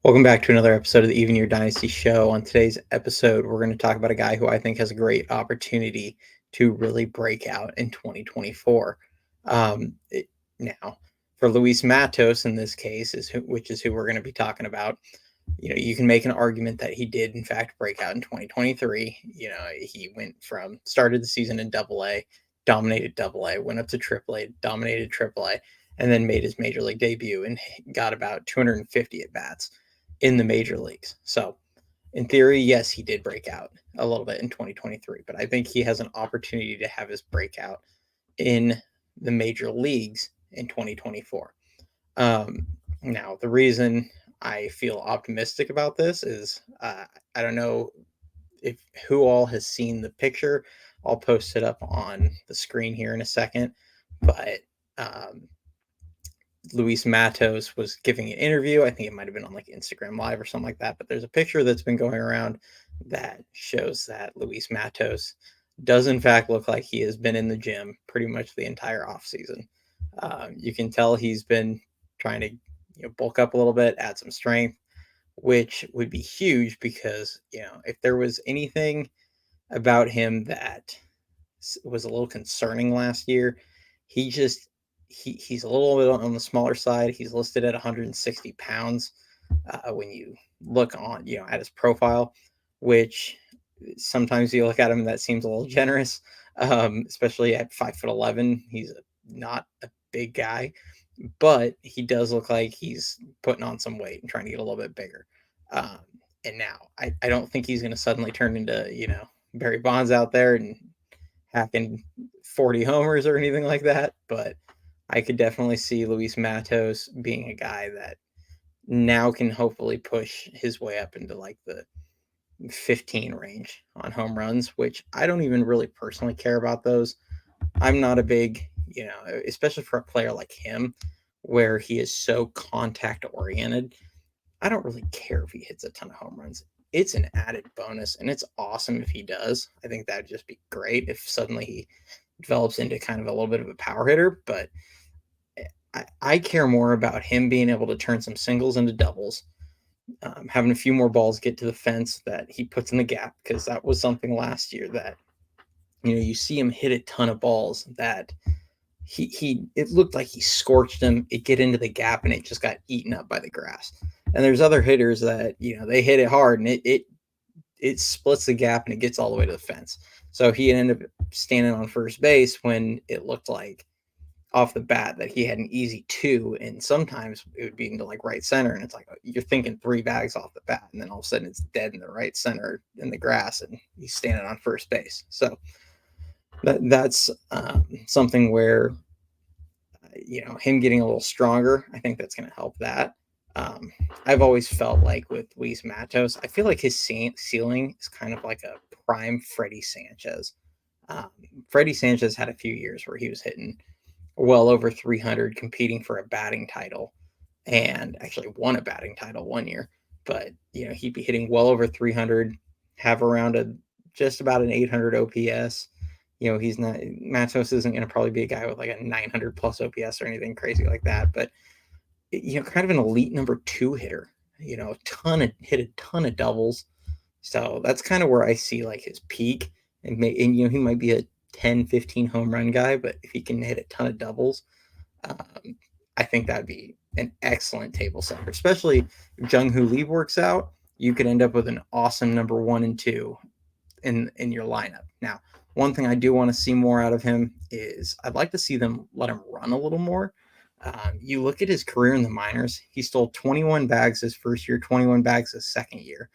Welcome back to another episode of the Even Your Dynasty show. On today's episode, we're going to talk about a guy who I think has a great opportunity to really break out in 2024. Now, for Luis Matos in this case, which is who we're going to be talking about. You can make an argument that he did in fact break out in 2023. He started the season in Double A, dominated Double A, went up to Triple A, dominated Triple A, and then made his major league debut and got about 250 at bats in the major leagues. So, in theory, yes, he did break out a little bit in 2023, but I think he has an opportunity to have his breakout in the major leagues in 2024. Now, the reason I feel optimistic about this is I don't know if who all has seen the picture. I'll post it up on the screen here in a second, but um, Luis Matos was giving an interview. I think it might have been on like Instagram Live or something like that. But there's a picture that's been going around that shows that Luis Matos does in fact look like he has been in the gym pretty much the entire off season. You can tell he's been trying to bulk up a little bit, add some strength, which would be huge because if there was anything about him that was a little concerning last year. He just he's a little bit on the smaller side. He's listed at 160 pounds when you look on at his profile, which sometimes you look at him that seems a little generous, especially at 5'11". He's not a big guy, but he does look like he's putting on some weight and trying to get a little bit bigger. Um, and now I don't think he's going to suddenly turn into Barry Bonds out there and hacking 40 homers or anything like that, but I could definitely see Luis Matos being a guy that now can hopefully push his way up into like the 15 range on home runs, which I don't even really personally care about those. I'm not a big, especially for a player like him, where he is so contact oriented. I don't really care if he hits a ton of home runs. It's an added bonus, and it's awesome if he does. I think that'd just be great if suddenly he develops into kind of a little bit of a power hitter. But I care more about him being able to turn some singles into doubles, having a few more balls get to the fence that he puts in the gap, because that was something last year that you see him hit a ton of balls that he it looked like he scorched them. It get into the gap and it just got eaten up by the grass. And there's other hitters that they hit it hard and it splits the gap and it gets all the way to the fence. So he ended up standing on first base when it looked like off the bat that he had an easy two, and sometimes it would be into like right center, and it's like you're thinking three bags off the bat, and then all of a sudden it's dead in the right center in the grass, and he's standing on first base. So that's something where him getting a little stronger, I think that's going to help that. I've always felt like with Luis Matos, I feel like his ceiling is kind of like a prime Freddie Sanchez. Um, Freddie Sanchez had a few years where he was hitting well over 300, competing for a batting title, and actually won a batting title one year. But he'd be hitting well over 300, have around just about an 800 OPS. He's not Matos isn't going to probably be a guy with like a 900 plus OPS or anything crazy like that, but kind of an elite number two hitter. Hit a ton of doubles. So that's kind of where I see like his peak, and he might be a 10, 15 home run guy, but if he can hit a ton of doubles, um, I think that'd be an excellent table setter, especially if Jung Hoo Lee works out. You could end up with an awesome number one and two in your lineup. Now, one thing I do want to see more out of him is I'd like to see them let him run a little more. You look at his career in the minors, he stole 21 bags his first year, 21 bags his second year.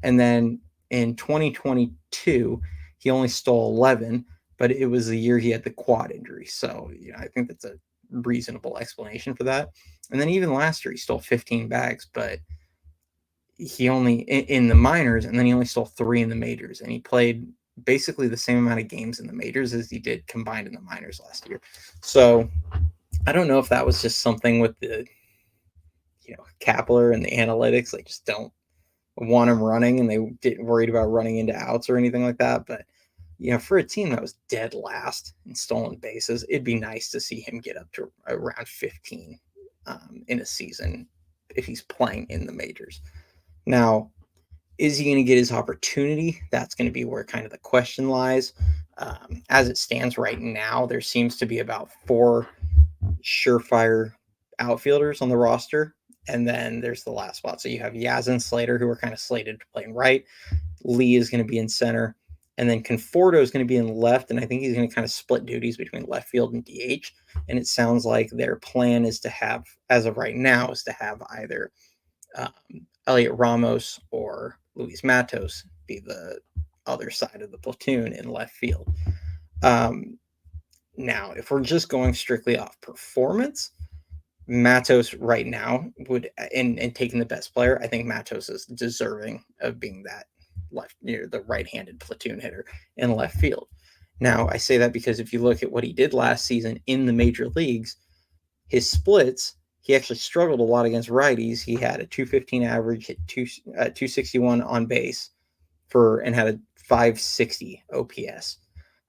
And then in 2022, he only stole 11, but it was the year he had the quad injury. So, I think that's a reasonable explanation for that. And then even last year, he stole 15 bags, but he only in the minors, and then he only stole 3 in the majors, and he played basically the same amount of games in the majors as he did combined in the minors last year. So I don't know if that was just something with the Kapler and the analytics, like just don't want him running, and they didn't worried about running into outs or anything like that. But for a team that was dead last in stolen bases, it'd be nice to see him get up to around 15 in a season. he's playing in the majors. Now, is he going to get his opportunity? That's going to be where kind of the question lies. As it stands right now, there seems to be about 4 surefire outfielders on the roster, and then there's the last spot. So you have Yaz and Slater, who are kind of slated to play in right. Lee is going to be in center, and then Conforto is going to be in left, and I think he's going to kind of split duties between left field and DH. And it sounds like their plan is to have, as of right now, is to have either Elliot Ramos or Luis Matos be the other side of the platoon in left field. Now, if we're just going strictly off performance, Matos right now would, and taking the best player, I think Matos is deserving of being that the right-handed platoon hitter in left field. Now, I say that because if you look at what he did last season in the major leagues, his splits, he actually struggled a lot against righties. He had a 215 average, hit 261 on base and had a 560 OPS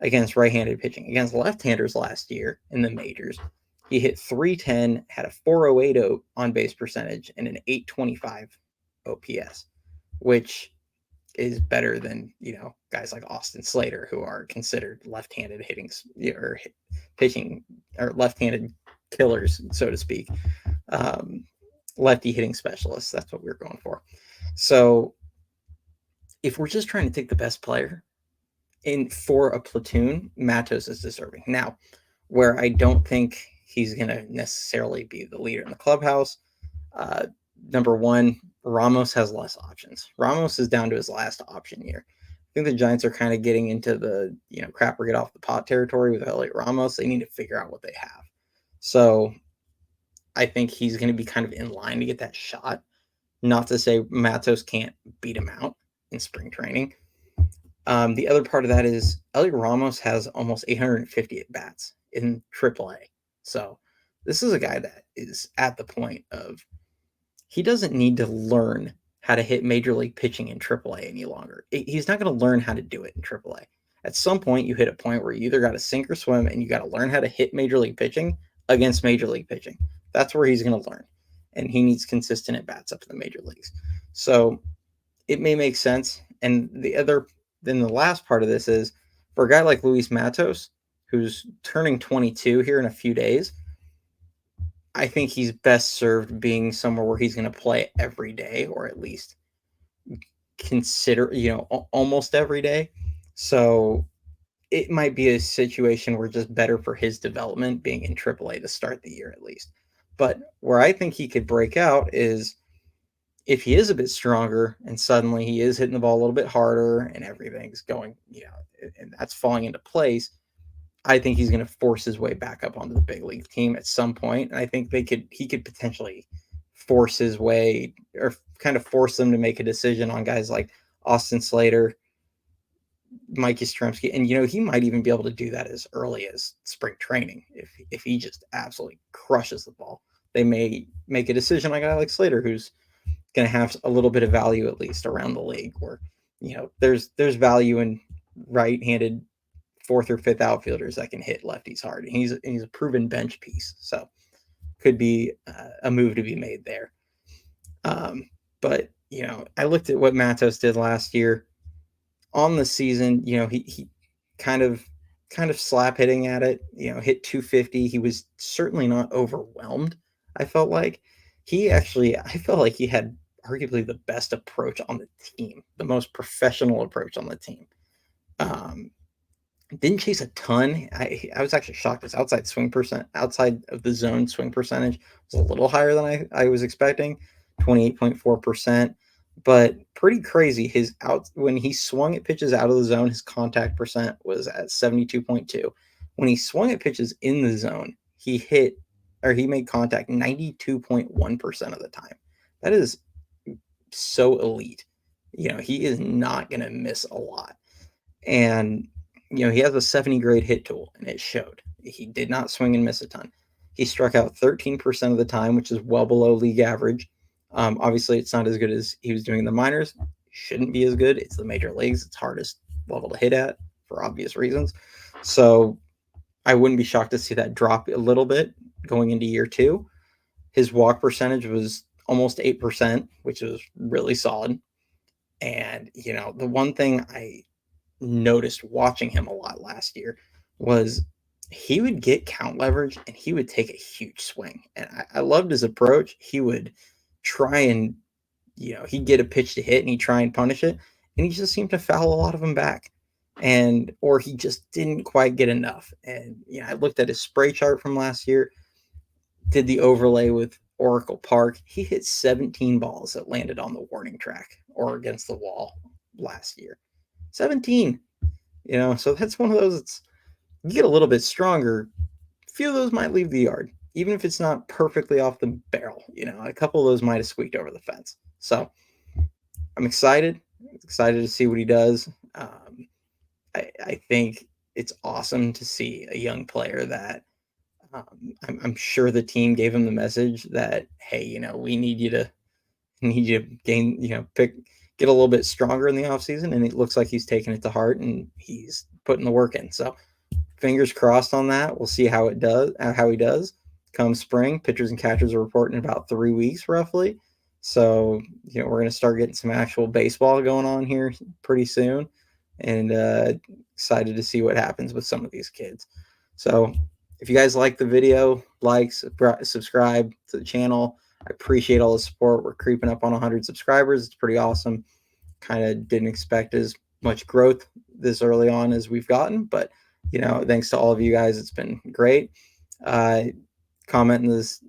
against right-handed pitching. Against left-handers last year in the majors, he hit 310, had a 408 on base percentage, and an 825 OPS, which is better than guys like Austin Slater, who are considered left-handed or pitching or left-handed killers, so to speak. Lefty hitting specialists. That's what we're going for. So if we're just trying to take the best player for a platoon, Matos is deserving. Now, where I don't think he's going to necessarily be the leader in the clubhouse, number one, Ramos has less options. Ramos is down to his last option year. I think the Giants are kind of getting into the crap or get off the pot territory with Elliot Ramos. They need to figure out what they have. So I think he's going to be kind of in line to get that shot. Not to say Matos can't beat him out in spring training. The other part of that is Elliot Ramos has almost 850 at bats in AAA. So this is a guy that is at the point of he doesn't need to learn how to hit major league pitching in AAA any longer. He's not going to learn how to do it in AAA. At some point, you hit a point where you either got to sink or swim, and you got to learn how to hit major league pitching against major league pitching. That's where he's going to learn, and he needs consistent at bats up in the major leagues. So it may make sense. And then the last part of this is for a guy like Luis Matos, who's turning 22 here in a few days, I think he's best served being somewhere where he's going to play every day, or at least consider, almost every day. So it might be a situation where just better for his development being in AAA to start the year at least. But where I think he could break out is if he is a bit stronger and suddenly he is hitting the ball a little bit harder and everything's going, and that's falling into place. I think he's going to force his way back up onto the big league team at some point. And I think he could potentially force his way or kind of force them to make a decision on guys like Austin Slater, Mike Yastrzemski. And, he might even be able to do that as early as spring training. If he just absolutely crushes the ball, they may make a decision on a guy like Slater, who's going to have a little bit of value, at least around the league where, there's value in right-handed 4th or 5th outfielders that can hit lefties hard. And he's a proven bench piece. So could be a move to be made there. But, I looked at what Matos did last year on the season. He kind of slap hitting at it, hit 250. He was certainly not overwhelmed. I felt like I felt like he had arguably the best approach on the team, the most professional approach on the team. Didn't chase a ton. I was actually shocked. His outside of the zone swing percentage was a little higher than I was expecting, 28.4%. But pretty crazy. When he swung at pitches out of the zone, his contact percent was at 72.2. When he swung at pitches in the zone, he made contact 92.1% of the time. That is so elite. He is not going to miss a lot. And he has a 70 grade hit tool, and it showed. He did not swing and miss a ton. He struck out 13% of the time, which is well below league average. Obviously, it's not as good as he was doing in the minors. Shouldn't be as good. It's the major leagues. It's hardest level to hit at for obvious reasons. So I wouldn't be shocked to see that drop a little bit going into year 2. His walk percentage was almost 8%, which is really solid. And, the one thing I noticed watching him a lot last year was he would get count leverage and he would take a huge swing. And I loved his approach. He would try and, he'd get a pitch to hit and he'd try and punish it. And he just seemed to foul a lot of them back. Or he just didn't quite get enough. And, I looked at his spray chart from last year, did the overlay with Oracle Park. He hit 17 balls that landed on the warning track or against the wall last year. 17. So that's one of those. It's you get a little bit stronger. A few of those might leave the yard, even if it's not perfectly off the barrel. A couple of those might have squeaked over the fence. So I'm excited to see what he does. I think it's awesome to see a young player that I'm sure the team gave him the message that, hey, we need you to gain, get a little bit stronger in the offseason. And it looks like he's taking it to heart and he's putting the work in. So fingers crossed on that. We'll see how he does come spring. Pitchers and catchers are reporting in about 3 weeks roughly. So, we're going to start getting some actual baseball going on here pretty soon, and excited to see what happens with some of these kids. So if you guys like the video, like, subscribe to the channel. I appreciate all the support. We're creeping up on 100 subscribers. It's pretty awesome. Kind of didn't expect as much growth this early on as we've gotten, but thanks to all of you guys, it's been great. Comment in this,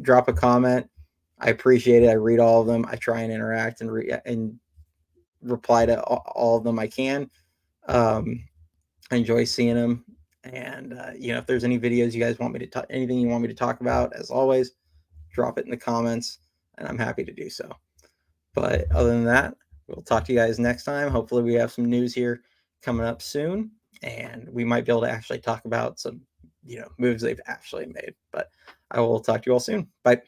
drop a comment. I appreciate it. I read all of them. I try and interact and reply to all of them I can. I enjoy seeing them. And, if there's any videos you guys want me to talk, anything you want me to talk about, as always, drop it in the comments and I'm happy to do so. But other than that, we'll talk to you guys next time. Hopefully we have some news here coming up soon and we might be able to actually talk about some, moves they've actually made. But I will talk to you all soon. Bye.